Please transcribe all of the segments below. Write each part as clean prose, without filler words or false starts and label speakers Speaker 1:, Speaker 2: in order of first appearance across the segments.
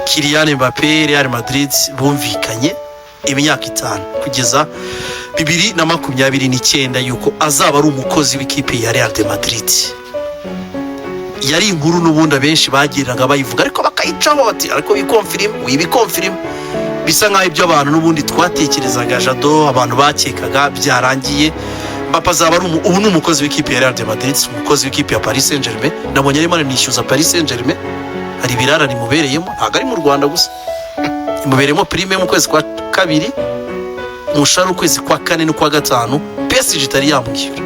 Speaker 1: Kylian Mbappé Real Madrid bumvikanye imyaka 5 kugeza 2029 yuko azaba ari umukozi w'ikipe ya Real de Madrid. Yari inkuru n'ubundi benshi bagiraga bayivuga ariko bakayicaho bati ariko wibikonfirm bisa nkaho ibyo abantu n'ubundi twatekerezaga Jado abantu bakekaga byarangiye. Mbappé azaba ari ubu n'umukozi w'ikipe ya Real de Madrid, umukozi w'ikipe ya Paris Saint-Germain. Nabonye arimo anishyuza Paris Saint-Germain, hari birara rimubereyemo, ntabwo ari mu Rwanda gusa, imubereyemo prime mu kwezi kwa 2, umushahara ukwezi kwa 4 no kwa 5 PSG itari yamwishyura.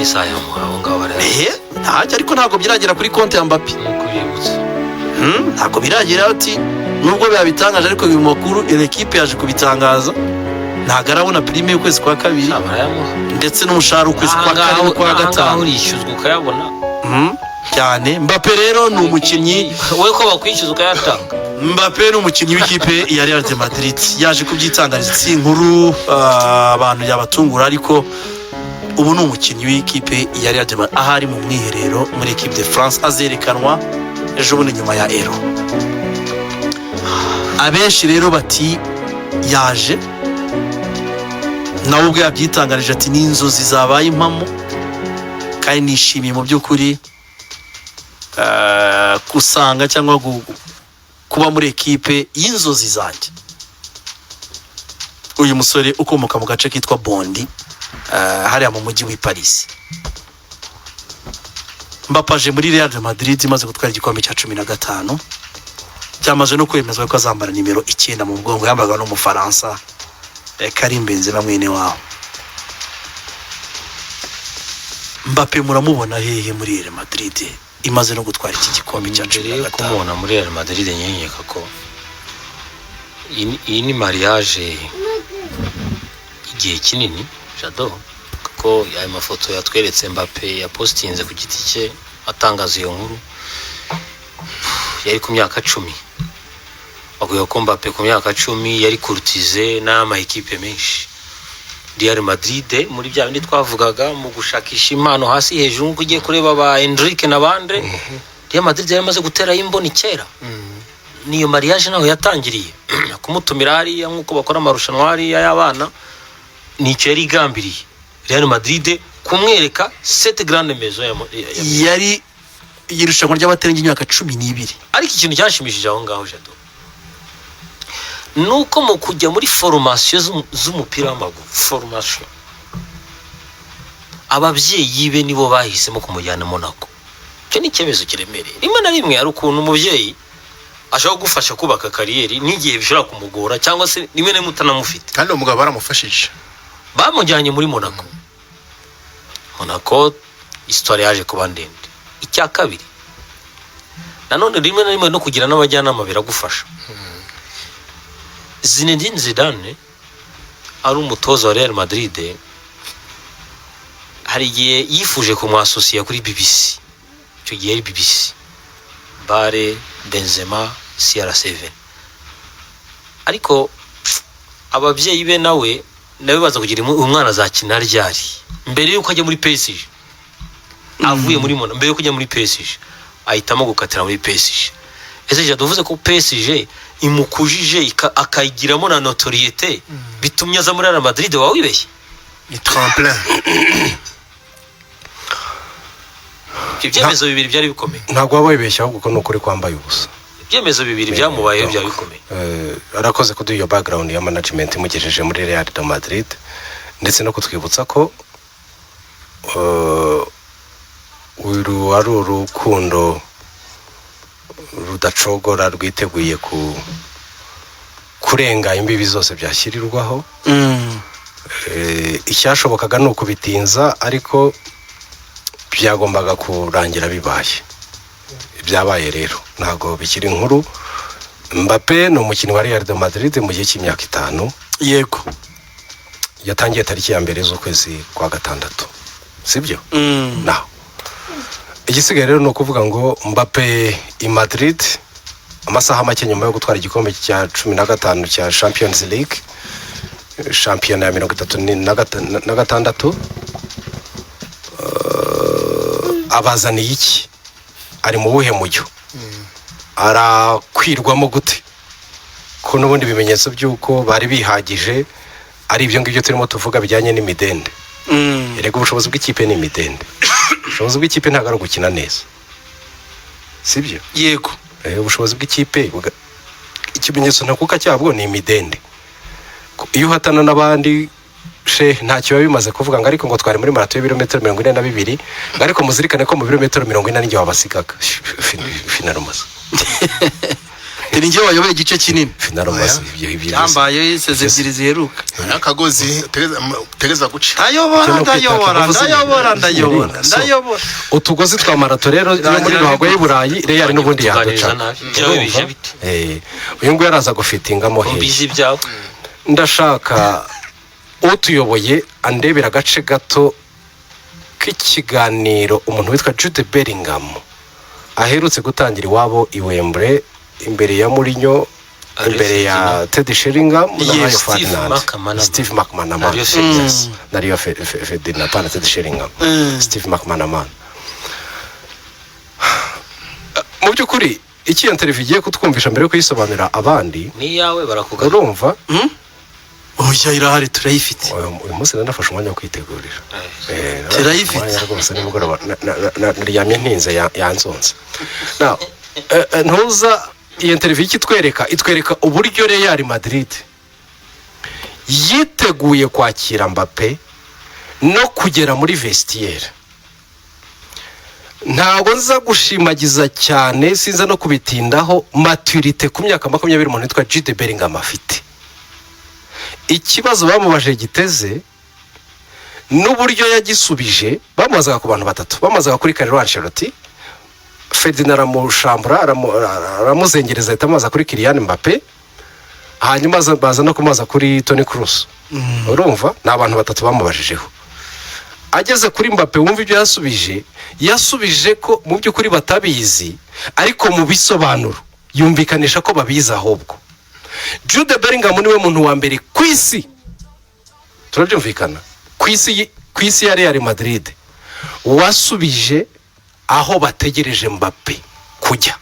Speaker 2: Isaha yamuhawe ngaho barera
Speaker 1: ntajya ariko ntabwo biragera kuri konti ya Mbappé
Speaker 2: n'ukubibutsa
Speaker 1: ntabwo biragera ati nubwo bitangaje ariko uyu makuru equipe yaje kubitangaza ntabwo arabona prime y'ukwezi kwa 2 ndetse n'umushahara ukwezi kwa 4 no kwa 5
Speaker 2: urishyuzwa ukayabona
Speaker 1: cyane. Mbappé rero ni umukinnyi
Speaker 2: we ko bakwishyuza ukayatanga.
Speaker 1: Mbappé ni umukinnyi w'ikipe ya Real de Madrid, yaje kubyitangariza inkuru abantu yabatungura, ariko ubu ni umukinnyi w'ikipe ya Real de Madrid ahari mu mwiherero muri equipe de France, azerekanwa ejo bundi nyuma ya Euro. Abenshi rero bati yaje nawe ubwo yabyitangarije ati n'inzozi zabaye impamo kandi nishimiye mu by'ukuri kusanga cyangwa kuba muri equipe y'inzozi zanjye. Uyu musore ukomoka mu gace kitwa Bondi hariya mu mujyi wa Paris. Mbappé aje muri Real de Madrid imaze gutwara igikombe cya 15, cyamaze no kwemezwa ko azambara nimero 9 mu mugongo, yambaga no mu Faransa Karim Benzema mwene wao. Mbappé muramubona hehe muri Real Madrid imaze no gutwara iki gikombe cya 15?
Speaker 2: Kumubona muri Real Madrid nyenyeka ko iyi ni mariage igihe kinini Jado, kuko aya mafoto yatweretse Mbappé yapostinze ku giti cye atangaza iyo nkuru yari ku myaka 10. Baguye ko Mbappé ku myaka 10 yari kurutize n'ama equipe menshi. Real Madrid muri bya bindi twavugaga mu gushakisha impano hasi hejuru ngo ugiye kureba ba Enrique nabande, Real Madrid yamaze gutera imboni kera. Niyo mariage naho yatangiriye kumutumira hari nkuko bakora amarushanwa hari y'abana, nicyo yari igambiriye Real Madrid kumwereka cette grande maison
Speaker 1: yari yirushanwa ry'abaterenga imyaka 12.
Speaker 2: Ariko ikintu cyashimishije aho ngaho Jado nuko mu kujya muri formation z'umupira w'amaguru, formation ababyeyi be nibo bahisemo kumujyana Monaco. Cyo ni cyemezo kiremereye. Rimwe na rimwe ari ukuntu umubyeyi ashaka gufasha kubaka kariyeri n'igihe bishobora kumugora cyangwa se rimwe na mutanamufite,
Speaker 3: kandi umugabo baramufashije
Speaker 2: bamujyanye muri Monaco. Monaco histoire yaje kuba ndende. Icya kabiri nanone rimwe na rimwe no kugira n'abajyanama biragufasha. Zinedine Zidane ari umutoza wa Real Madrid, hari igihe yifuje kumwasosiya kuri BBC. Icyo gihe ari BBC, Bare, Benzema, CR7. Ariko ababyeyi be nawe baza kugira umwana azakina ryari mbere yuko ajya muri PSG. Avuye muri Monaco mbere yuko ajya muri PSG ahitamo gukatira muri PSG. Ese je duvuze ko PSG imukujije akayigiramo na notoriete bitumye aza muri Real Madrid, wawe wibeshye
Speaker 3: ni tremplin.
Speaker 2: Ibyemezo bibiri byari bikomeye.
Speaker 4: Ntabwo wabibeshye ahubwo ko nukuri kwambaye ubusa.
Speaker 2: Ibyemezo bibiri byamubayeho byari bikomeye.
Speaker 4: Arakoze kuduha iyo background ya management imugejeje muri Real de Madrid, ndetse no kutwibutsa ko uru ari urukundo rudacogora rwiteguye kurenga imbibi zose byashyirirwaho. Icyashobokaga no kubitinza, ariko byagombaga kurangira bibaye. Byabaye rero ntago bikiri inkuru. Mbappé ni umukinnyi wa Real de Madrid mu gihe cy'imyaka 5.
Speaker 1: Yego,
Speaker 4: yatangiye tariki ya mbere z'ukwezi kwa 6, sibyo? Naho igisigaye rero no kuvuga ngo Mbappé i Madrid amasaha make nyuma yo gutwara igikombe cya 15 cya Champions League, shampiyona ya 36, abazaniye iki? ari mu buhe mujyo arakwirwamo gute ko n'ubundi bimenyetso by'uko bari bihagije ari ibyo ngibyo turimo tuvuga bijyanye n'imidende. Erega ubushobozi bw'ikipe ni imidende. Ubushobozi bw'ikipe ntabwo ari ugukina neza, sibyo?
Speaker 1: Yego.
Speaker 4: Ubushobozi bw'ikipe ikimenyetso ntakuka cyabwo ni imidende. Iyo uhatana n'abandi ntacyo biba bimaze kuvuga ngo ariko ngo twari muri marato y'ibirometero 42 ariko muzirikane ko mu birometero 40 n'ingiye wabasigaga finarumaze.
Speaker 1: Ni njye wayoboye igice kinini
Speaker 4: finarumaze
Speaker 1: yambaye iseze ebyiri ziheruka
Speaker 3: akagozi tereza guca
Speaker 1: ndayobora
Speaker 4: utugozi twa marato rero muri ruhago y'Iburayi Real n'ubundi yaduca. Uyu nguyu araza gufitingamo
Speaker 2: hehe.
Speaker 4: Ndashaka utuyoboye andebera agace gato k'ikiganiro umuntu witwa Jude Bellingham aherutse gutangira iwabo i Wembley imbere ya Mourinho, imbere ya Teddy Sheringham na Steve McManaman na Rio Ferdinand na Teddy Sheringham, Steve McManaman. Mu by'ukuri iki interview igiye kutwumvisha mbere yo kuyisobanurira abandi
Speaker 2: ni yawe barakugaruka
Speaker 4: urumva
Speaker 1: oya irahari turayifite
Speaker 4: uyu munsi nandafashe umwanya wo kwitegurira
Speaker 1: turayifite
Speaker 4: rwose nimugoroba naryamye ntinze yanzonze ntuza iyi interview itwereka uburyo Real Madrid yiteguye kwakira Mbappe no kugera muri vestiaire. Ntabwo nza gushimagiza cyane sinza no kubitindaho maturité ku myaka 20 umuntu witwa Jude Bellingham afite. Ikibazo bamubaje giteze n'uburyo yagisubije bamubazaga ku bantu batatu, bamubazaga kuri Carlo Ancelotti, Ferdinand aramushambura aramuzengereza itamaza kuri Kylian Mbappe, hanyuma baza no kumaza kuri Toni Kroos. Urumva n'abantu batatu bamubajijeho. Ageze kuri Mbappe wumva ibyo yasubije ko mu by'ukuri batabizi ariko mu bisobanuro yumvikanisha ko babizi ahubwo. Jude Bellingham niwe muntu wa mbere ku isi turabyumvikana ku isi ya Real Madrid wasubije aho bategereje Mbappe kujya.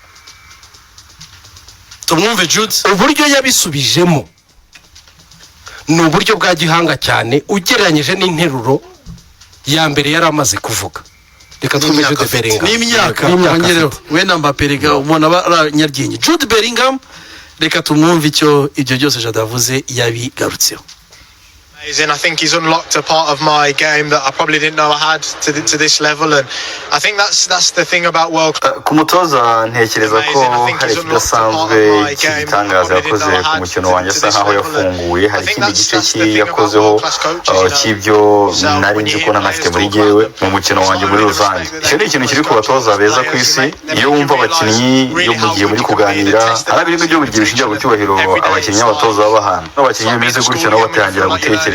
Speaker 1: Tumwumve Jude
Speaker 4: uburyo yabisubijemo ni uburyo bwa gihanga cyane ugereranyije n'interuro ya mbere yari amaze kuvuga. Reka twumve Jude Bellingham
Speaker 1: n'imyaka kongereho we na Mbappe rega umwana baranyaryenye. Jude Bellingham reka tumwumve icyo ibyo byose jadavuze yabigarutseho.
Speaker 5: And I think he's unlocked a part of my game that I probably didn't know I had to this level, and I think that's the thing about World Cup.
Speaker 6: Ku mutoza ntekereza ko hari ikidasanzwe cy'igitangaza yakoze ku mukino wanjye asa nkaho yafunguye. Hari ikindi gice yakozeho cy'ibyo nari nzi ko ntanafite muri jyewe mu mukino wanjye muri rusange. Icyo ni ikintu kiri ku batoza beza ku isi. Iyo wumva abakinnyi iyo mugiye muri kuganira hari ibintu byo bigira ishingiye ku cyubahiro abakinnyi n'abatoza b'abahana n'abakinnyi bimeze gutyo nabo batangira gutekereza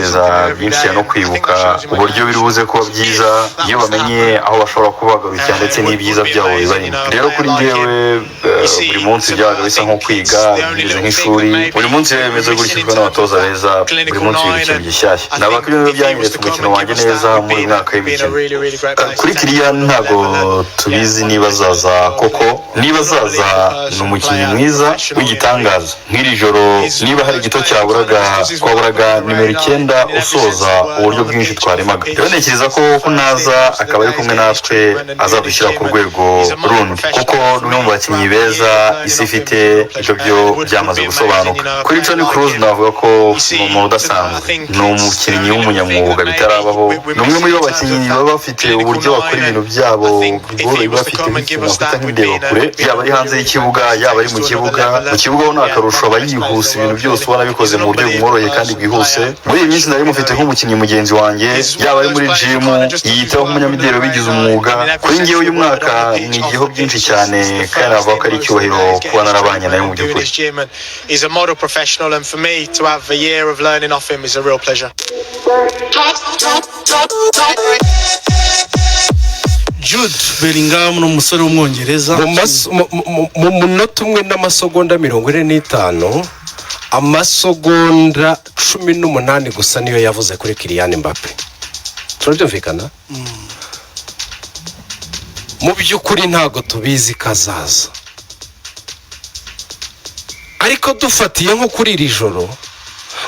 Speaker 6: byinshi no kwibuka uburyo biri buze kuba byiza iyo bamenye aho bashobora kubagarukira ndetse n'ibyiza byabo bibarimo. Rero kuri njyewe buri munsi byabaga bisa nko kwiga bimeze nk'ishuri. Buri munsi bimeze gutyo n'abatoza beza, buri munsi ibintu bishyashya. Nabakiriya rero byanyeretse umukino wanjye neza muri mwaka w'imikino. Kuri Kylian ntago tubizi niba azaza koko, niba azaza ni umukinnyi mwiza w'igitangaza. Nk'iri joro niba hari gito twaburaga nimero 9 usoza uburyo bwinshi twaremaga. Rero ntekereza ko naza akaba ari kumwe natwe azadushyira ku rwego rundi kuko n'umwe mu bakinnyi beza isi ifite ibyo byo byamaze gusobanuka. Kuri Toni Kroos navuga ko ni umuntu udasanzwe, ni umukinnyi w'umunyamwuga bitarabaho. Ni umwe muri bo bakinnyi baba bafite uburyo bakora ibintu byabo bigoroye, bafite ikintu bafite nk'indeba kure, yaba ari hanze y'ikibuga yaba ari mu kibuga. Mu kibuga ho nta karusho aba yihuse, ibintu byose ubona bikoze mu buryo bumworoheye kandi bwihuse. Muri iyi minsi nari mufite nk'umukinnyi mugenzi wanjye, yaba ari muri gym yiyitaho nk'umunyamideli wabigize umwuga. Kuri njyewe uyu mwaka ni igiho byinshi cyane kandi navuga ko ari icyubahiro kuba narabanye nawe mu by'ukuri.
Speaker 5: He's a model professional, and for me to have a year of learning off him is a real pleasure.
Speaker 1: Jude Bellingham ni umusore w'umwongereza
Speaker 4: mu munota umwe n'amasegonda 45 amasegonda 18 gusa niyo yavuze kuri Kylian Mbappe. Turabyumvikana? mu by'ukuri ntago tubizi kazaza, ariko dufatiye nko kuri iri joro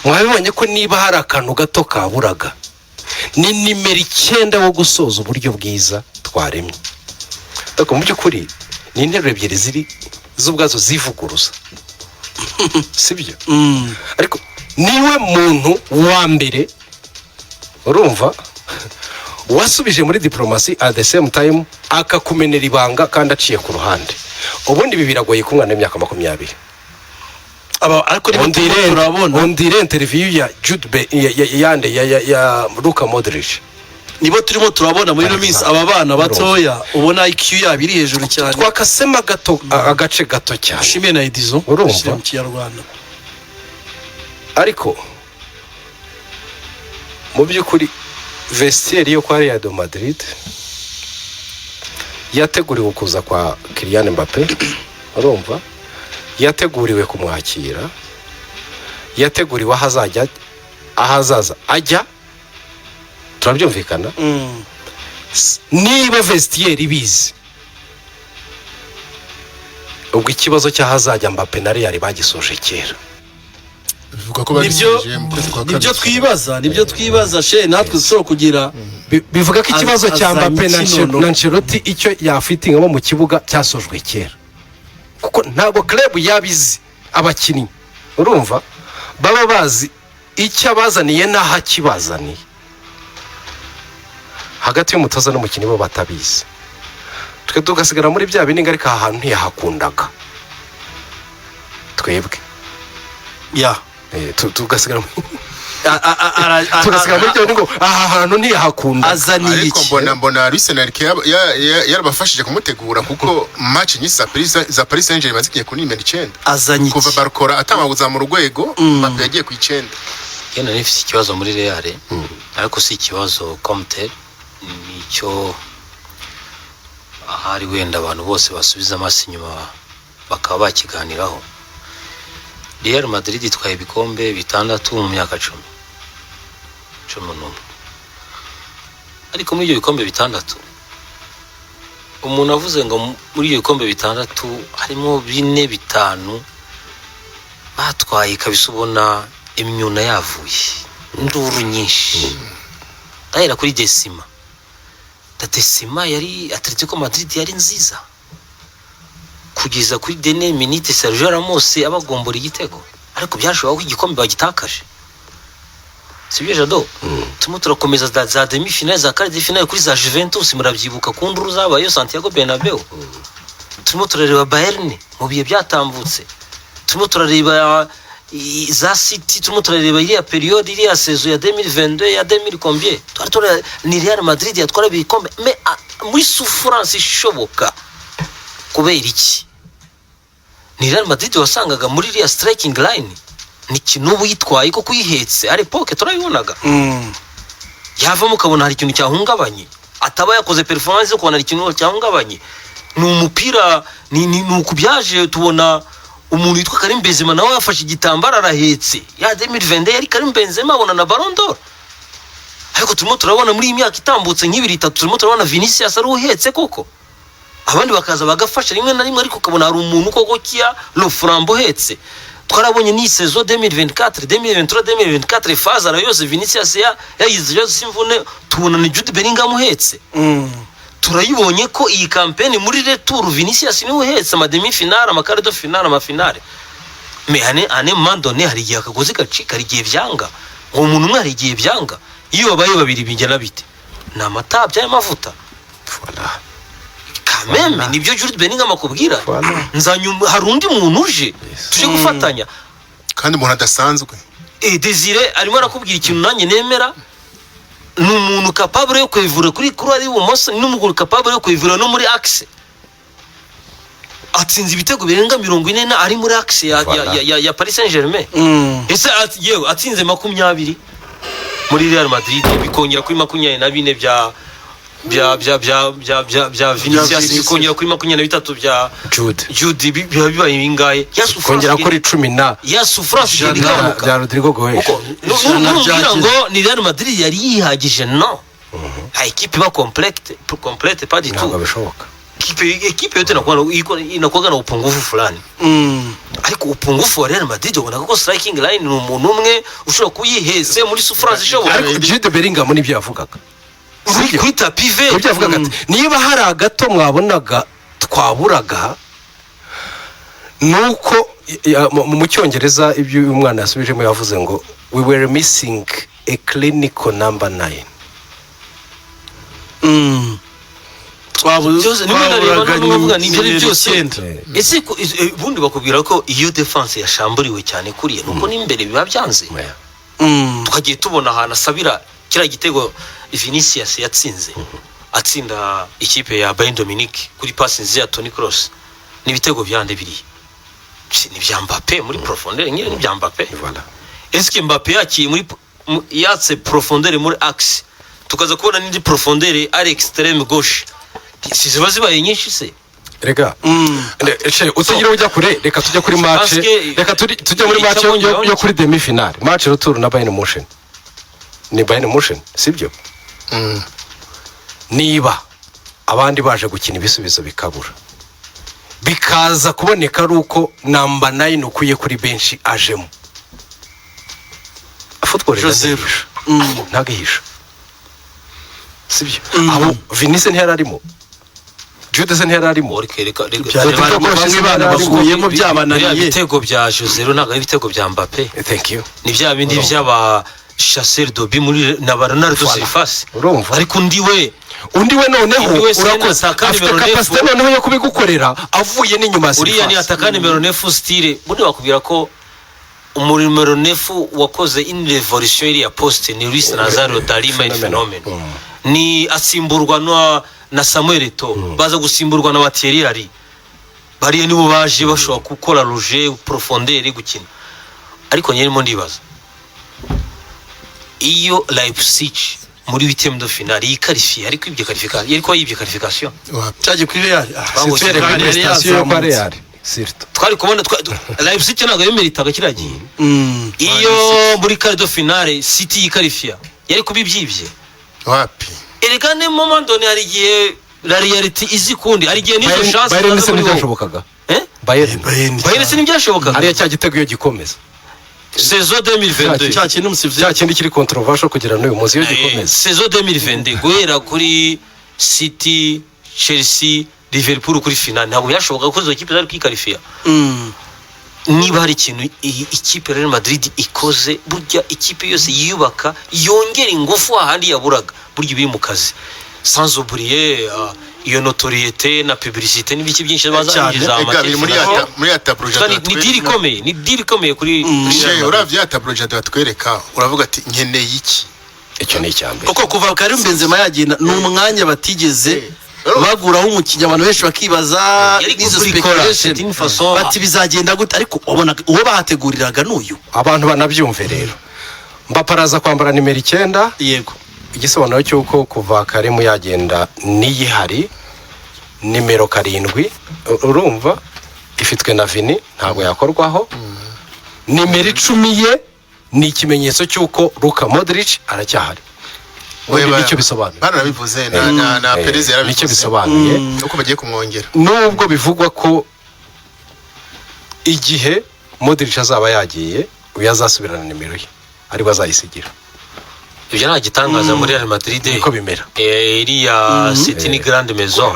Speaker 4: mwabibonye ko niba hari akantu gato kaburaga ni nimero 9 wo gusoza uburyo bwiza twaremye. Ariko mu by'ukuri ni interuro ebyiri ziri z'ubwazo zivuguruza sibyo. Ariko niwe muntu wa mbere urumva wasubije muri diplomasi at the same time akakumenera ibanga kandi aciye ku ruhande. Ubundi ibi biragoye kumwana imyaka 20.
Speaker 1: ariko niba turabona
Speaker 4: ondire interview ya Jude yande ya Luka Modric,
Speaker 1: nibo turimo turabona muri no minsi aba bana batoya ubona IQ yabiri hejuru cyane.
Speaker 4: Twakasema gato agace gato cyane
Speaker 1: Shimwe na Edizo
Speaker 4: urumva
Speaker 1: mu Kinyarwanda.
Speaker 4: Ariko mu by'ukuri vestiaire yo kwa Real Madrid yateguriwe kuza kwa Kylian Mbappe urumva, yateguriwe kumwakira, yateguriwe ahazaza ajya, turabyumvikana. Niba vestiaire ibizi ubwo ikibazo cy'ahazajya Mbappe na Real bagisoje kera.
Speaker 1: nibyo twibaza she natwe so kugira
Speaker 4: bivuga ko ikibazo cya Mbappe na Ancelotti icyo yafitingamo mu kibuga cyasojwe kera, kuko ntabwo club yabizi abakinnyi urumva baba bazi icyo abazaniye n'aho akibazaniye. Hagati y'umutoza n'umukinnyi bo batabizi, twe tugasigara muri bya bindi ariko aha hantu ntiyahakundaga twebwe tugasigara tugasigara muri byo ngo aha hantu ntiyahakunda.
Speaker 1: azaniye
Speaker 3: ariko mbona Luis Enrique yarabafashije kumutegura kuko match nyinshi za Paris Saint-Germain zigiye kuri nimero 9
Speaker 1: azanye
Speaker 3: kuva Barcola atamaguza mu rwego Mbappe yagiye ku 9.
Speaker 2: Yena nifite ikibazo muri Real ariko si ikibazo Comte, nicyo ahari wenda abantu bose basubiza amaso inyuma bakaba bakiganiraho. Real Madrid itwaye ibikombe 6 mu myaka 10 ariko muri ibyo bikombe 6 umuntu avuze ngo muri ibyo bikombe 6 harimo 4-5 batwaye kabisa ubona imyuna yavuye induru nyinshi. Ahera kuri Decima yari Atletico Madrid yari nziza kugeza kuri dene minute Sergio Ramos abagombora igitego, ariko byashoboka ko igikombe bagitakaje. Sibyo Jado, tumu turakomeza za demi finale za quart de finale kuri za Juventus murabyibuka ku nduru zabayo Santiago Bernabeu. Tumu turareba Bayern mu bihe byatambutse, tumu turareba za City, tumu turareba iriya periode iriya saison ya 2022 ya 2000 combien twari ni Real Madrid yatwara ibikombe muri souffrance ishoboka. Kubera iki ni Real Madrid wasangaga muri iriya striking line ni kinubu yitwaye ko kuyihetse ari poke turayibonaga yava mukabona hari ikintu cyahungabanye, ataba yakoze performance yo kubona ikintu cyahungabanye. Ni umupira ni ukubyaje tubona umuntu yitwa Karim Benzema nawe yafashe igitambara arahetse ya 2020 yari Karim Benzema abona na Ballon d'Or. Ariko turimo turabona muri imyaka itambutse nk'ibiri 3 turimo turabona Vinicius ari uhetse koko, abandi bakaza bagafasha rimwe na rimwe, ariko kabona hari umuntu koko kiya lo flambo hetse. Twarabonye ni saison 2023 phase ara yose Vinicius yayize yose simvune tubona ni Jude Bellingham hetse. Turayibonye ko iyi campaign muri retour Vinicius ni uhetse ama demi finale ama quart de finale ama finale. Me ane mandone hari gihe akagozi gacika rigiye byanga ngo umuntu umwe hari gihe byanga iyo babaye babiri bingena bite na matabya y'amavuta.
Speaker 4: Voilà.
Speaker 2: Kameme nibyo Jude Bellingham akubwira nzanyuma hari undi muntu uje tuje gufatanya
Speaker 3: kandi umuntu adasanzwe.
Speaker 2: Desire arimo arakubwira ikintu nanjye nemera, ni umuntu capable yo kwivura kuri ari bumoso, ni umuguru capable yo kwivura no muri axe. Atsinze ibitego birenga 40 ari muri axe ya Paris Saint-Germain. Ese yewe atsinze 20 muri Real Madrid bikongera kuri 24 bya Vinicius bikongera kuri 23 bya Jude bibaye bingaye
Speaker 4: kongera kuri 10 na
Speaker 2: ya souffrance
Speaker 4: bya Rodrigo Goes.
Speaker 2: Nugira ngo ni Real Madrid yari yihagije no. Ha equipe ba complete pas du tout.
Speaker 4: Bishoboka.
Speaker 2: ekipe yote inakuwa na upungufu fulani ariko upungufu wa Real Madrid ubona ko striking line ni umuntu umwe ushobora kuyiheze muri souffrance ishobora
Speaker 4: ariko Jude Bellingham nibyo yavugaga
Speaker 2: kuri tapive
Speaker 4: ibyo yavugaga ati niba hari agato mwabonaga twaburaga nuko mu cyongereza ibyo uyu mwana yasubijemo yavuze ngo we were missing a clinical number 9
Speaker 1: twaburaga
Speaker 2: n'ibyo byose ese ubundi bakubwira ko iyo defense yashamburiwe cyane kuriye nuko n'imbere biba byanze tukagiye tubona ahantu asabira kiriya gitego Vinicius yatsinze atsinda ikipe ya Bayern Dominique kuri pass nziza ya Toni Kroos n'ibitego byande biri ni bya Mbappé muri profondeur nyine ni bya Mbappé
Speaker 4: voilà
Speaker 2: est-ce que Mbappé yakiye muri yatse profondeur muri axe tukaza kubona n'indi profondeur à l'extrême gauche si zibaye nyinshi se
Speaker 4: rega utagira ujya kure reka tujya kuri match reka tujya muri match yo kuri demi finale match retour na Bayern Munchen ni Bayern Munchen sibyo niba abandi baje gukina ibisubizo bikabura bikaza kuboneka ari uko namba 9 ukuye kuri benshi ajemo football
Speaker 1: Joseph
Speaker 4: ntagihisha sibyo abo Vinicius ntiyararimo Jude se ntiyararimo
Speaker 1: bamwe bana bakuyemo byabananiye
Speaker 2: ibitego bya Josero ntago ari ibitego bya Mbappé
Speaker 4: thank you
Speaker 2: ni bya bindi by'aba Chasseur d'Obi muri na Bernardo Silvas ariko undi we noneho urakoze afite capacity noneho yo kubigukorera avuye n'inyuma Silvas uriya ni ataka numero 9 style bundi bakubwira ko numero 9 wakoze in revolution iri ya poste ni Luis Nazario da Lima phenomenon ni asimburwa na Samuel Eto'o baza gusimburwa na Thierry Henry bariye nibo baje bashobora gukora Roger profondeur gukina ariko nyirimo ndibaza iyo Leipzig muri 8e de finale yiqualifié ariko ibyo qualification yariko yibye qualification
Speaker 1: cyaje kuri Real
Speaker 4: Real surtout
Speaker 2: twari kubona Leipzig ntago yemeritaga kiragiye iyo muri quart de finale City yiqualifié yari kubibyibye
Speaker 3: wapi
Speaker 2: erekane moment donné hari gihe la reality izi kundi hari gihe nizo chance
Speaker 4: Bayern se ntibyashobokaga Bayern
Speaker 2: se ntibyashobokaga
Speaker 4: hari cya gitego iyo gikomeza
Speaker 2: saison 2022
Speaker 1: cya
Speaker 4: kindi kiri controversial kugira n'uyu munsi iyo gikomeza
Speaker 2: saison 2022 guhera kuri City Chelsea Liverpool kuri finale ntabwo yashoboka ko izo kipe zari kwikarifiya niba hari ikintu ikipe Real Madrid ikoze burya ikipe yose yiyubaka yongera ingufu ahandi yaburaga burya biri mu kazi sans oublier iyo notoriété na publicité n'ibiki byinshi bazangiza
Speaker 3: amategeko muri ya tabloja
Speaker 2: ni diri komeye kuri
Speaker 3: uravye ya tabloja batwereka uravuga ati nkeneye iki
Speaker 4: icyo ni icyambere
Speaker 1: kuko kuva Karim Benzema yagenda n'umwanya batigeze baguraho umukinya abantu benshi bakibaza izo speculation bati bizagenda gute ariko ubona uwo bahateguriraga n'uyu
Speaker 4: abantu banabyumve rero Mbaparaza kwambara nimero 9
Speaker 1: yego
Speaker 4: igisobanuro cyuko kuva Karim yagenda niyihari nimero 7 urumva ifitwe na Vini ntabwo yakorwaho nimero 10 ye ni ikimenyetso cyuko Luka Modric aracyahari nicyo bisobanuye
Speaker 3: banabivuze na Perez yarabivuze
Speaker 4: nicyo bisobanuye
Speaker 3: uko bagiye kumwongera
Speaker 4: nubwo bivugwa ko igihe Modric azaba yagiye uyazasubirana nimero ye ari bazayisigira
Speaker 2: ibyo nta gitangaza muri Real Madrid
Speaker 4: uko bimera
Speaker 2: iriya City ni grande maison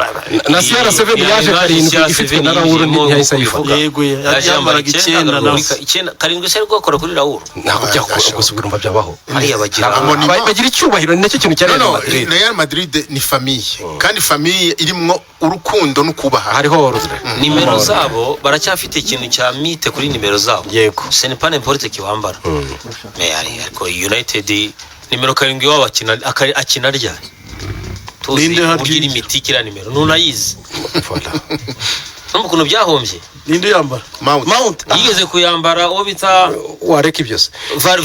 Speaker 4: na CR7 yaje 7 ifitwe na Raul ntiyahise yivuga
Speaker 1: yego yajyambaraga 9
Speaker 2: karindwi se gukora kuri Raul
Speaker 4: ntabwo byakosubira umva byabaho
Speaker 2: hariya
Speaker 4: bagira icyubahiro ni nacyo kintu cya Real Madrid
Speaker 3: Real Madrid ni famille kandi famille irimo urukundo no kubaha
Speaker 4: hariho ordre
Speaker 2: nimero zabo baracyafite ikintu cya mite kuri nimero zabo
Speaker 4: yego
Speaker 2: c'est pas n'importe qui wambara mais ariko United nimero 7 w'abakina akina ryari
Speaker 1: ninde
Speaker 2: harya imiti kira nimero nunayizi n'ukuntu byahombye
Speaker 1: ninde yambara Mount
Speaker 2: yigeze kuyambara uwo bita
Speaker 4: wareka ibyose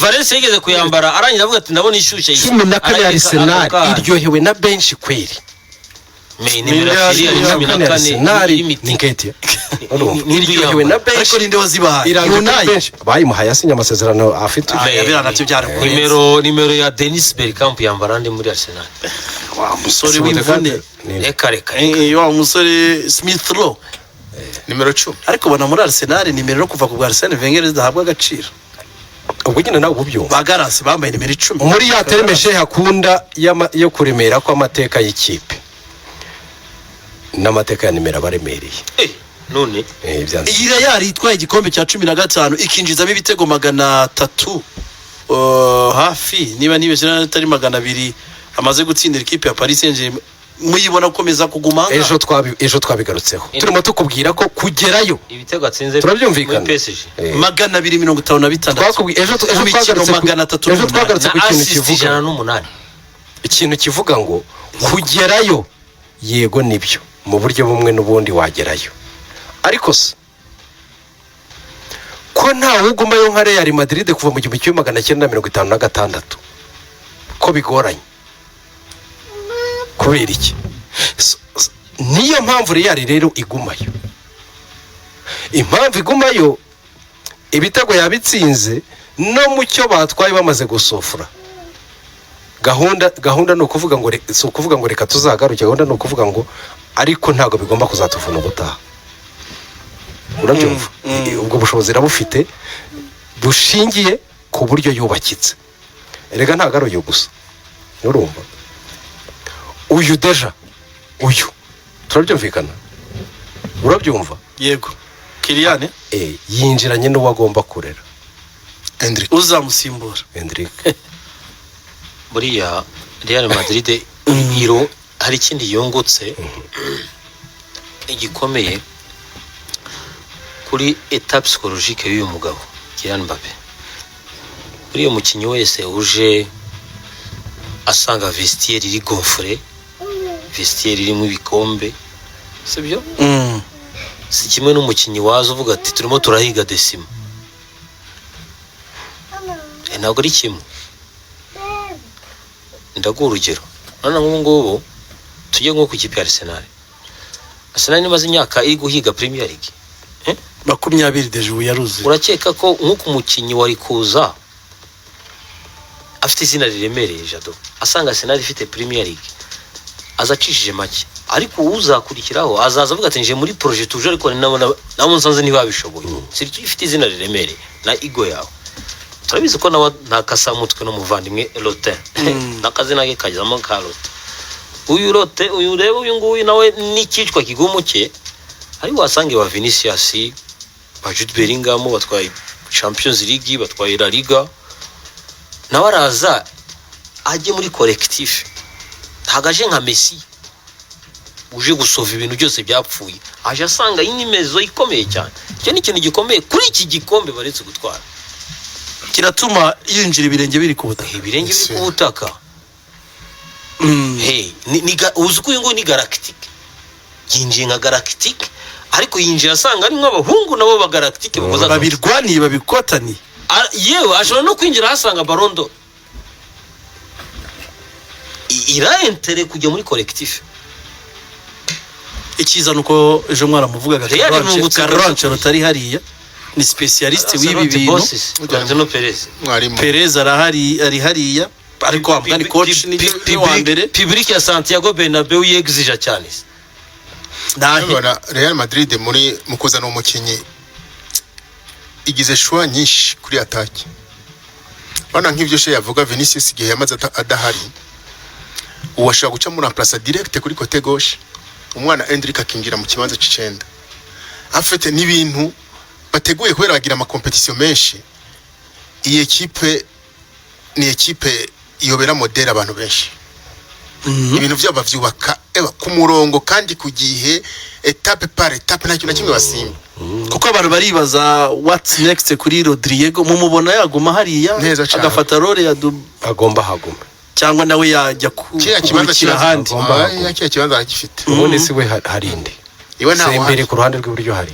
Speaker 2: Valence yigeze kuyambara arangira avuga ati ndabona ishyushye
Speaker 4: cumi na kane Arsenal iryohewe na bench kweri
Speaker 2: nimero 14
Speaker 4: Nketi iryohewe na bench
Speaker 1: ariko ninde wazibahaye
Speaker 4: irangiye bayimuhaye asinya amasezerano afite
Speaker 1: yabira nacyo byarakoze
Speaker 2: nimero ya Dennis Bergkamp yambara ndi muri Arsenal
Speaker 1: wa musore w'imvune
Speaker 2: reka
Speaker 1: wa musore Smith Rowe
Speaker 3: nimero 10
Speaker 1: ariko bana muri Arsenal nimero no kuva ku bwa Arsene Wenger zidahabwa agaciro
Speaker 4: ubwo nyine nawe ububyumva
Speaker 1: bagarasi bambaye nimero 10
Speaker 4: muri ya teremeshe hakunda yo kuremera kw'amateka y'ikipe n'amateka ya nimero abaremereye
Speaker 2: none
Speaker 1: iyi yari itwaye igikombe cya 15 ikinjizamo ibitego 300 hafi niba nibeshye atari 200 amaze gutsindira ikipe ya Paris Saint-Germain muyibona gukomeza kuguma
Speaker 4: ejo twabigarutseho turimo tukubwira ko kugerayo
Speaker 2: ibitego atsinze
Speaker 4: turabyumvikana
Speaker 2: muri PSG
Speaker 1: 256
Speaker 4: ejo twagarutse ku kintu kivuga ikintu kivuga ngo kugerayo yego nibyo mu buryo bumwe n'ubundi wagerayo ariko se ko ntawe ugumayo nka Real Madrid kuva mu 1956 ko bigoranye kubera iki niyo mpamvu Real rero igumayo impamvu igumayo ibitego yabitsinze no mu cyo batwaye bamaze gusofura gahunda no kuvuga ngo so kuvuga ngo reka tuzagaruke gahunda no kuvuga ngo ariko ntago bigomba kuzatuvuna ubutaha urabyumva ubwo bushobozi rabufite bushingiye ku buryo yubakitse erega ntagaruye gusa urumva uyu deja uyu turabyumvikana urabyumva
Speaker 1: yego Kylian
Speaker 4: yinjiranye n'uwo agomba kurera
Speaker 3: Hendrik
Speaker 1: uzamusimbura
Speaker 4: Hendrik
Speaker 2: buriya Real Madrid hari ikindi yungutse igikomeye kuri etape psychologique y'uyu mugabo Kylian Mbappé buriya umukinnyi wese uje asanga vestiaire iri gonfre vestiaire irimo ibikombe sibyo si kimwe n'umukinnyi waza uvuga ati turimo turahiga desima ntabwo ari kimwe ndaguha urugero none ngubu tujye nko ku kipe ya Arsenal nimaze imyaka iri guhiga Premier League
Speaker 1: 20 deje yaruze
Speaker 2: urakeka ko nk'uko umukinnyi wari kuza afite izina riremereye Jado asanga Arsenal ifite Premier League azacishije make ariko uzakurikiraho azaza avuga ati nje muri projet tuje ariko nabo nsanze ntibabishoboye siryo ifite izina riremereye na igo yawe turabizi ko nawe ntakasamutwe no muvandimwe Lotin nakazina ke kajyamo Carlos uyu Lotin uyu reba uyu nguyu nawe nikicwa kigumuke ari wasange wa Vinicius ba Jude Bellingham batwaye Champions League batwaye La Liga nawe araza ajye muri collectif hagaje nka Messi uje gusova ibintu byose byapfuye aje asanga inimezo ikomeye cyane cyo ni ikintu gikomeye kuri iki gikombe baretse gutwara
Speaker 1: kiratuma yinjira ibirenge biri ku butaka
Speaker 2: ibirenge biri ku butaka uzuko uyu nguyu ni Galactic yinjiye nka Galactic ariko yinjira asanga ari nk'abahungu nabo ba Galactic
Speaker 1: babirwaniye babikotani
Speaker 2: yewe ashobora no kwinjira hasanga barondo iraentere kujya muri collectif
Speaker 1: ikiza nuko ejo mwara muvugaga Carranche rotari hariya ni specialist w'ibi bintu
Speaker 2: no
Speaker 1: Perez ari hariya ariko wambwa ni coach ni wa mbere
Speaker 2: public ya Santiago Bernabeu yexija cyane
Speaker 3: nabona Real Madrid muri mukuzana umukinyi igize shwa nyinshi kuri attaque bana nk'ivyo she yavuga Vinicius igihe yamaze adahari uwashaka guca muri place direct kuri côté gauche umwana Hendrik akinjira mu kibanza c'icenda afite n'ibintu bateguye kubera bagira ama competition menshi iyi equipe ni equipe iyobera model abantu benshi ibintu byabo bavyubaka ku murongo kandi ku gihe etape par etape nta kintu na kimwe basimba
Speaker 1: kuko abantu baribaza what's next kuri Rodrigo mumubona yaguma hariya agafata role ya
Speaker 4: agomba haguma
Speaker 1: cyangwa nawe yajya
Speaker 3: kubikira handi kiya kibanza agifite
Speaker 4: ubundi si we harinde
Speaker 3: iwe ntawo
Speaker 4: imbere ku ruhande rw'iburyo hari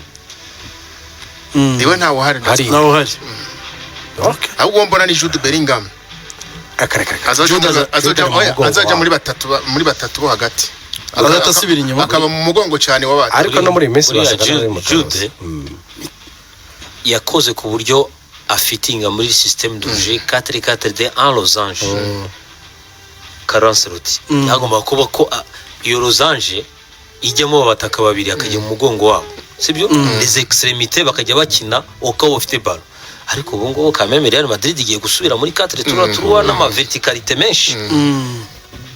Speaker 3: iwe ntawo hari
Speaker 1: nawo hari
Speaker 3: okay ahubwo mbona ni Jude Bellingham azaja muri batatu bo hagati
Speaker 1: azatasubira inyuma
Speaker 3: akaba mu mugongo cyane wabati
Speaker 4: ariko no muri Messi
Speaker 2: Jude yakoze ku buryo afitinga muri système de jeu 4-4-2 en losange Carancelotti yagomba kuba ko iyo Losange ijyamo abataka babiri akajya mu mugongo wabo sibyo les extrémités bakajya bakina ukaba ufite ballon ariko ubu ngubu Kameme Real Madrid igiye gusubira muri 4-3-3 n'ama verticalité menshi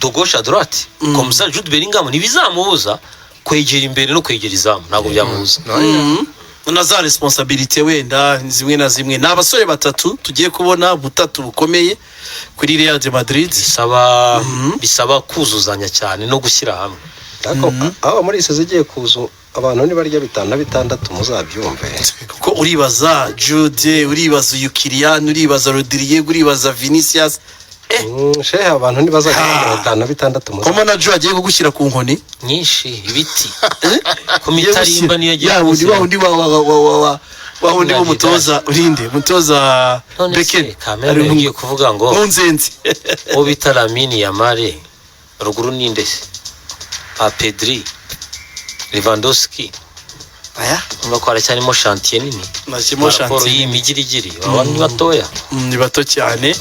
Speaker 2: de gauche à droite comme ça Jude Bellingham ntibizamubuza kwegera imbere no kwegera izamu ntabwo byamubuza
Speaker 1: na za responsabilité wenda zimwe na zimwe n'abasore batatu tugiye kubona butatu bukomeye kuri Real de Madrid
Speaker 2: bisaba kuzuzanya cyane no gushyira hamwe
Speaker 4: aho muri ise zigiye kuzu abantu ni barya 5 na 6 muzabyumve
Speaker 1: kuko uribaza Jude uribaza Kylian uribaza Rodrigo uribaza Vinicius
Speaker 4: shehe abantu ni bazagira 5 na 6 muzabyumve
Speaker 1: komo na Jude agiye kugushyira ku nkoni
Speaker 2: nyinshi ibiti ku mitarimba niyo agiye
Speaker 1: wa undi umutoza urinde mutoza Beken
Speaker 2: Kameme ngiye kuvuga ngo
Speaker 1: munzenzi
Speaker 2: ubita Lamine Yamal ruguru ninde Pedri Lewandowski
Speaker 1: aya
Speaker 2: nuko aracyarimo chantier nini
Speaker 1: nashyimo chantier
Speaker 2: y'imigirigiri abantu batoya
Speaker 1: ni bato cyane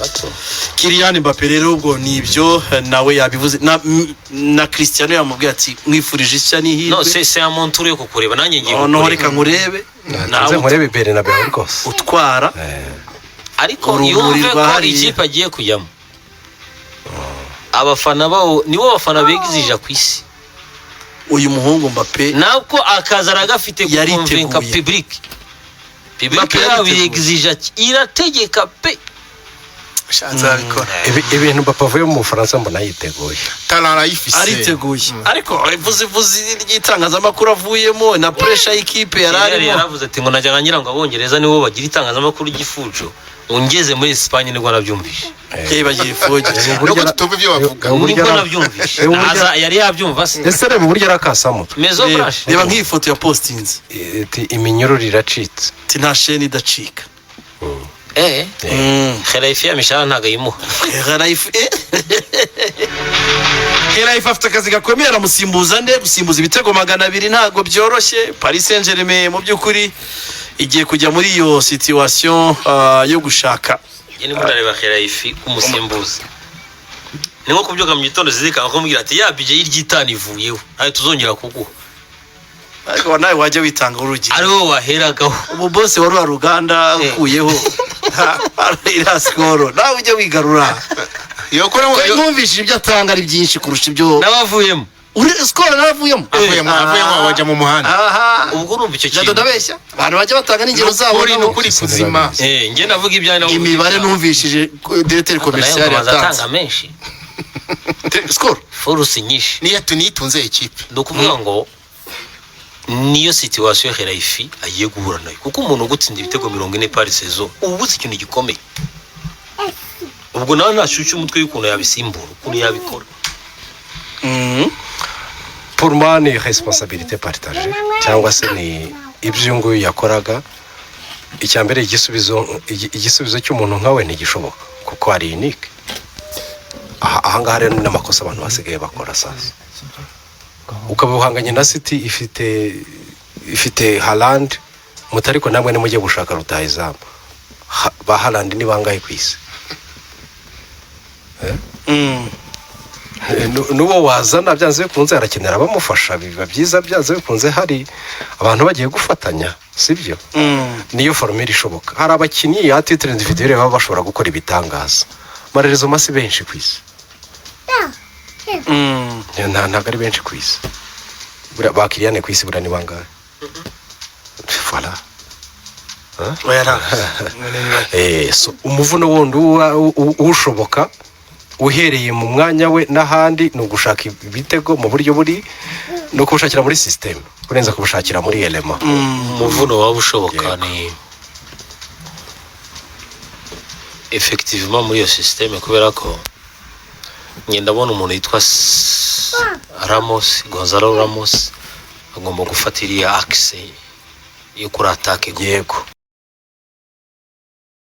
Speaker 1: Kylian Mbappé rero ubwo nibyo nawe yabivuze na Cristiano yamubwiye ati mwifurije ishya n'ihirwe
Speaker 2: no c'est un montour yo kukureba nanjye ngiye
Speaker 1: no reka nkurebe
Speaker 4: nawe nkurebe bere na bere rwose
Speaker 1: utwara
Speaker 2: ariko yumve ko ikipe agiye kujyamo abafana bawo nibo bafana begizija ku isi
Speaker 1: uyu muhungu Mbappé
Speaker 2: nabwo akazara gafite kukonvenka public yabigizija irategeka pe
Speaker 1: shanza bikora
Speaker 4: ibintu Mbappé avuye mu Faransa mbona yiteguye
Speaker 3: talent ifise
Speaker 1: ariteguye ariko ivuze ry'itangazamakuru avuyemo na pressure y'ikipe yararimo
Speaker 2: yaravuze ati ngo najya ngira ngo abongereza nibo bagira itangazamakuru gifujo ungeze muri Espagne nibwo nabyumvishe
Speaker 1: bagiye foge
Speaker 3: nuko tutumva ibyo bavuga
Speaker 2: nibwo nabyumvishe yari yabyumva se
Speaker 4: ese reba uburyo arakasamo
Speaker 2: Mezo Flash
Speaker 1: reba nk'ifoto ya postinze
Speaker 4: iminyururu iracitse
Speaker 1: ati nta sheni idacika
Speaker 2: Khalifa yamishara ntago yimuha
Speaker 1: Khalifa afite akazi gakomeye aramusimbuza gusimbuza ibitego 200 ntago byoroshye Paris Saint-Germain mu byukuri igiye kujya muri iyo situation yo gushaka
Speaker 2: yene murareba Khalifa kumusimbuza ni nko kubyuka mu gitondo zizika akombwira ati ya bije y'iryitani ivuyeho ayo tuzongera kuguha
Speaker 1: ariko nawe wajya witanga urugero
Speaker 2: ariho waheragaho
Speaker 1: ubu boss wari wa Ruganda ukuyeho ira skoro nawe ujye wigarura
Speaker 3: yokora
Speaker 1: mwumvishije ibyo atanga ari byinshi kurusha ibyo
Speaker 2: nabavuyemo
Speaker 1: uri skoro navuyemo
Speaker 3: wajya mu muhanda
Speaker 2: ubwo urumva icyo kintu
Speaker 1: ndabeshya abantu bajya batanga n'ingero zabo
Speaker 3: kuri kuzima
Speaker 2: nge navuga ibyanyu
Speaker 1: imibare numvishije directeur commercial
Speaker 2: atanga menshi
Speaker 1: skoro
Speaker 2: force nyinshi
Speaker 3: niyo tunitunze ikipe
Speaker 2: ndokuvuga ngo niyo situation Khalifa agiye guhura nayo kuko umuntu ugutsinda ibitego 40 par saison ubutse ikintu gikomeye ubwo nawe nashushye umutwe y'ukuntu yabisimbura ukuntu yabikora
Speaker 4: pour moi ni responsabilité partagée cyangwa se ni ibyo nguyu yakoraga icyambere igisubizo cy'umuntu nkawe ntigishoboka kuko ari unique aha ngaha rero n'amakosa abantu basigaye bakora sasa ukaba uhanganye na City ifite Haaland mutariko namwe ni mujye gushaka rutahizamu ba Haaland ni bangahe kwisi nuwo wazana byanze bikunze arakenera abamufasha biba byiza byanze bikunze hari abantu bagiye gufatanya sibyo niyo formule ishoboka hari abakinnyi ya titre individuelle baba bashobora gukora ibitangaza marerezo masi benshi kwisi ntabwo ari benshi ku isi ba Kylian ku isi burani bangahe voilà so umuvuno wundi ushoboka uhereye mu mwanya we n'ahandi ni ugushaka ibitego mu buryo buri no kubushakira muri system kurenza kubushakira muri element
Speaker 2: umuvuno waba ushoboka ni effectivement muri iyo system kubera ko ndabona umuntu yitwa Gonzalo Ramos agomba gufatira axe yo kuri attaque
Speaker 4: yego